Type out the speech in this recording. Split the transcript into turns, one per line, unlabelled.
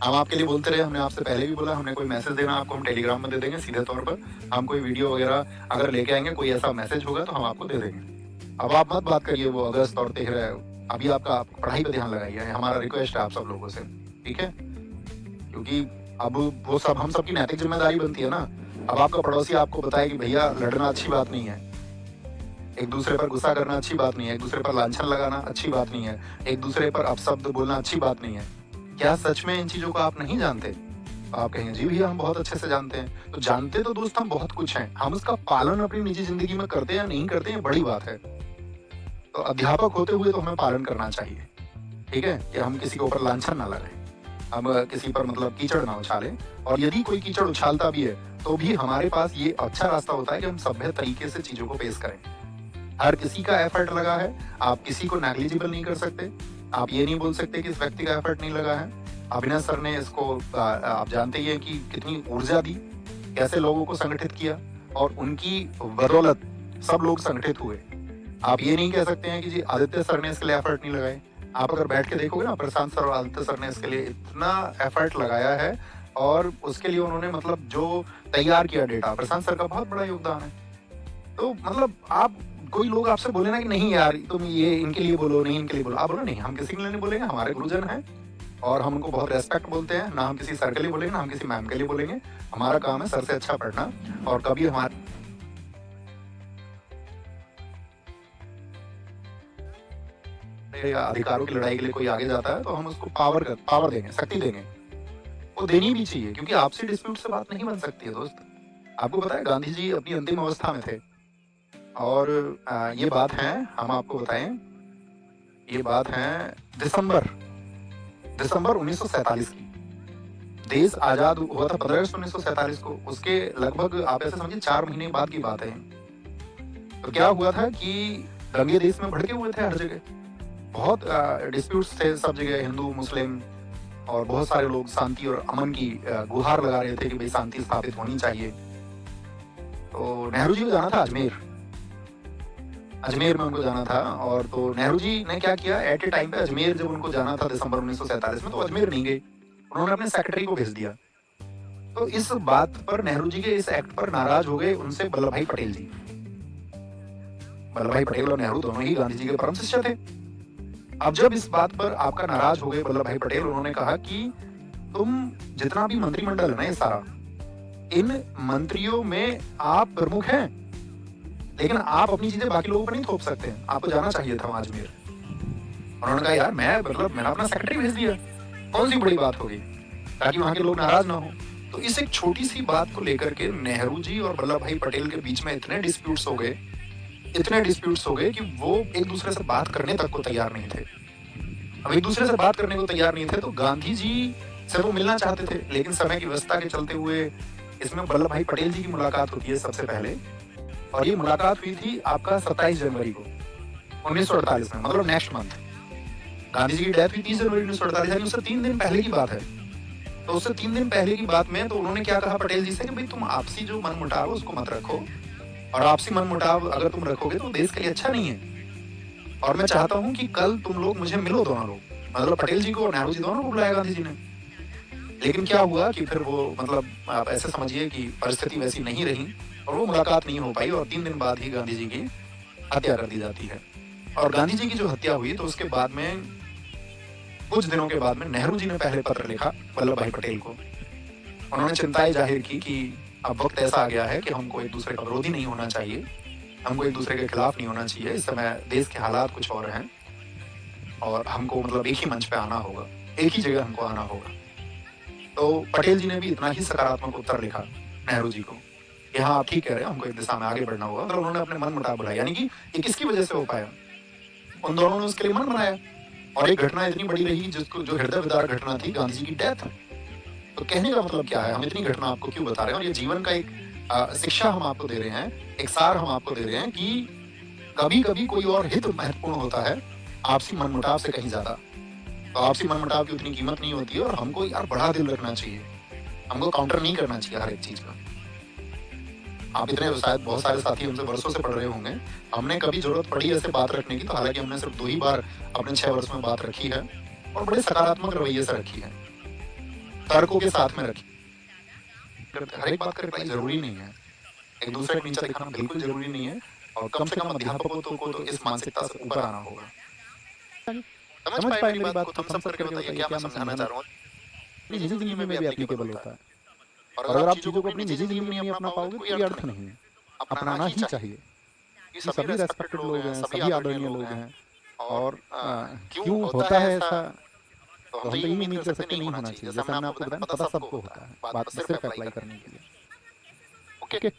हम आपके लिए बोलते रहे, हमने आपसे पहले भी बोला, हमने कोई मैसेज देना आपको हम टेलीग्राम में दे देंगे सीधे तौर पर। हम कोई वीडियो वगैरह अगर लेके आएँगे, कोई ऐसा मैसेज होगा तो हम आपको दे देंगे। अब आप मत बात करिए वो अगस्त और 13, अभी आपका पढ़ाई पे ध्यान लगाइए, हमारा रिक्वेस्ट है आप सब लोगों से, ठीक है? क्योंकि अब वो सब हम सबकी नैतिक ज़िम्मेदारी बनती है ना। अब आपका पड़ोसी आपको बताए कि भैया लड़ना अच्छी बात नहीं है, एक दूसरे पर गुस्सा करना अच्छी बात नहीं है, एक दूसरे पर लांछन लगाना अच्छी बात नहीं है, एक दूसरे पर अपशब्द बोलना अच्छी बात नहीं है। क्या सच में इन चीज़ों को आप नहीं जानते? तो आप कहेंगे जी भैया हम बहुत अच्छे से जानते हैं। तो जानते तो दोस्त हम बहुत कुछ हैं, हम उसका पालन अपनी निजी ज़िंदगी में करते हैं या नहीं करते हैं, बड़ी बात है। तो अध्यापक होते हुए तो हमें पालन करना चाहिए, ठीक है? कि हम किसी के ऊपर लांछन ना लगाएँ, हम किसी पर मतलब कीचड़ ना उछालें, और यदि कोई कीचड़ उछालता भी है, तो भी हमारे पास ये अच्छा रास्ता होता है कि हम सभ्य तरीके से चीज़ों को पेश करें। हर किसी का एफर्ट लगा है, आप किसी को नेग्लिजिबल नहीं कर सकते। आप ये नहीं बोल सकते कि इस व्यक्ति का एफर्ट नहीं लगा है। अभिनव सर ने इसको आप जानते ही हैं कि कितनी ऊर्जा दी, कैसे लोगों को संगठित किया, और उनकी बदौलत सब लोग संगठित हुए। आप ये नहीं कह सकते हैं कि जी आदित्य सर ने इसके लिए एफर्ट नहीं लगाए। आप अगर बैठ के देखोगे ना, प्रशांत सर और आदित्य सर ने इसके लिए इतना एफर्ट लगाया है, और उसके लिए उन्होंने मतलब जो तैयार किया डेटा, प्रशांत सर का बहुत बड़ा योगदान है। तो मतलब आप, कोई लोग आपसे बोले ना कि नहीं यार तुम ये इनके लिए बोलो, नहीं इनके लिए बोलो, आप बोलो नहीं हम किसी के लिए नहीं बोलेंगे, हमारे गुरुजन हैं और हम उनको बहुत रेस्पेक्ट बोलते हैं, ना हम किसी सर के लिए बोलेंगे, ना हम किसी मैम के लिए बोलेंगे। हमारा काम है सर से अच्छा पढ़ना, और कभी हमारे अधिकारों की लड़ाई के लिए कोई आगे जाता है तो हम उसको पावर देंगे, शक्ति देंगे। वो देनी भी चाहिए, क्योंकि आपसी डिस्प्यूट से बात नहीं बन सकती है दोस्त। आपको पता है गांधी जी अपनी अंतिम अवस्था में थे, और ये बात है, हम आपको बताएं, ये बात है दिसंबर दिसंबर 1947 की। देश आजाद हुआ था 15 अगस्त 1947 को। उसके लगभग आप ऐसे समझिए 4 महीने बाद की बात है। तो क्या हुआ था कि दंगे देश में भड़के हुए थे हर जगह, बहुत डिस्प्यूट्स थे सब जगह, हिंदू मुस्लिम, और बहुत सारे लोग शांति और अमन की गुहार लगा रहे थे कि भाई शांति स्थापित होनी चाहिए। तो नेहरू जी को जाना था अजमेर, अजमेर में उनको जाना था। और तो नेहरू जी ने क्या किया, एट ए टाइम पे अजमेर जब उनको जाना था दिसंबर 1947 में, तो अजमेर नहीं गए, उन्होंने अपने सेक्रेटरी को भेज दिया। तो इस बात पर, नेहरू जी के इस एक्ट पर नाराज हो गए उनसे वल्लभ भाई पटेल जी। वल्लभ भाई पटेल और नेहरू दोनों ही गांधी जी के परम शिष्य थे। अब जब इस बात पर आपका नाराज हो गए वल्लभ भाई पटेल, उन्होंने कहा कि तुम जितना भी मंत्रिमंडल है ना, ये सारा, इन मंत्रियों में आप प्रमुख हैं, लेकिन आप अपनी चीजें बाकी लोगों पर नहीं थोप सकते, आपको जाना चाहिए था वहां अजमेर। उन्होंने कहा यार मैंने अपना सेक्रेटरी भेज दिया, कौन सी बड़ी बात होगी, ताकि वहां के लोग नाराज ना हो। तो इस एक छोटी सी बात को लेकर के नेहरू जी और वल्लभ भाई पटेल के बीच में इतने डिस्प्यूट्स हो गए, इतने डिस्प्यूट्स हो गए कि वो एक दूसरे से बात करने तक को तैयार नहीं थे। अब एक दूसरे से बात करने को तैयार नहीं थे, तो गांधी जी से वो मिलना चाहते थे, लेकिन समय की व्यवस्था के चलते हुए इसमें वल्लभ भाई पटेल जी की मुलाकात होती है सबसे पहले। और ये मुलाकात हुई थी आपका 27 जनवरी को 1948 में, मतलब नेक्स्ट मंथ। गांधी जी की डेथ हुई 30 जनवरी 1948, यानी उससे 3 दिन पहले की बात है। तो उससे 3 दिन पहले की बात में तो उन्होंने क्या कहा पटेल जी से कि भाई तुम आपसी जो मन मुटाव है उसको मत रखो, और आपसी मन मुटाव अगर तुम रखोगे तो देश के लिए अच्छा नहीं है। और मैं चाहता हूं कि कल तुम लोग मुझे मिलो, दोनों लोग, मतलब पटेल जी को और नेहरू जी दोनों को बुलाया गांधी जी ने। लेकिन क्या हुआ कि फिर वो, मतलब आप ऐसे समझिए कि परिस्थिति वैसी नहीं रही, और वो मुलाकात नहीं हो पाई, और 3 दिन बाद ही गांधी जी की हत्या कर दी जाती है। और गांधी जी की जो हत्या हुई, तो उसके बाद में कुछ दिनों के बाद में नेहरू जी ने पहले पत्र लिखा वल्लभ भाई पटेल को। उन्होंने चिंताएं जाहिर की कि अब वक्त ऐसा आ गया है कि हमको एक दूसरे का विरोधी नहीं होना चाहिए, हमको एक दूसरे के खिलाफ नहीं होना चाहिए। इस समय देश के हालात कुछ और हैं, और हमको मतलब एक ही मंच पे आना होगा, एक ही जगह हमको आना होगा। तो पटेल जी ने भी इतना ही सकारात्मक उत्तर लिखा नेहरू जी को कि हाँ आप ठीक कह रहे हैं, हमको एक दिशा में आगे बढ़ना होगा। मतलब उन्होंने अपने मन मुटाव बुलाया, यानी कि ये किसकी वजह से हो पाया, उन दोनों ने उसके लिए मन बनाया। और एक घटना इतनी बड़ी रही जिसको, जो हृदय विदारक घटना थी, गांधी जी की डेथ। तो कहने का मतलब क्या है, हम इतनी घटना आपको क्यों बता रहे हैं, और ये जीवन का एक शिक्षा हम आपको दे रहे हैं, एक सार हम आपको दे रहे हैं कि कभी कभी कोई और हित महत्वपूर्ण होता है आपसी मनमुटाव से कहीं ज्यादा। तो आपसी मनमुटाव की उतनी कीमत नहीं होती है, और हमको यार बड़ा दिल रखना चाहिए, हमको काउंटर नहीं करना चाहिए हर एक चीज का। आप इतने, शायद बहुत सारे साथी हमसे वर्षों से पढ़ रहे होंगे, हमने कभी जरूरत पड़ी ऐसे बात रखने की, तो हालांकि हमने सिर्फ 2 ही बार अपने 6 वर्ष में बात रखी है, और बड़े सकारात्मक रवैये से रखी है। तर्कों के साथ में रखिए। हर एक बात का रिप्लाई जरूरी नहीं है, एक दूसरे को नीचा दिखाना बिल्कुल जरूरी नहीं है, और कम से कम अध्यापकों को तो इस मानसिकता से ऊपर आना होगा। समझ पाए मेरी बात को? थम्स अप करके बताइए क्या मैं समझाना चाह रहा हूँ। अपनी निजी जिंदगी में भी एप्लीकेबल होता है, और अगर आप चीजों को अपनी निजी जिंदगी में नहीं अपना पाओगे तो कोई अर्थ नहीं है। अपनाना ही चाहिए। ये सभी रेस्पेक्टेड लोग हैं, सभी आदरणीय लोग हैं, और क्यों होता है ऐसा, तो हम तो यही उम्मीद कर सकते नहीं होना चाहिए। जैसे हमने आपको बताया ना, पता सबको होता है, बात सिर्फ अप्लाई करने के लिए। ओके।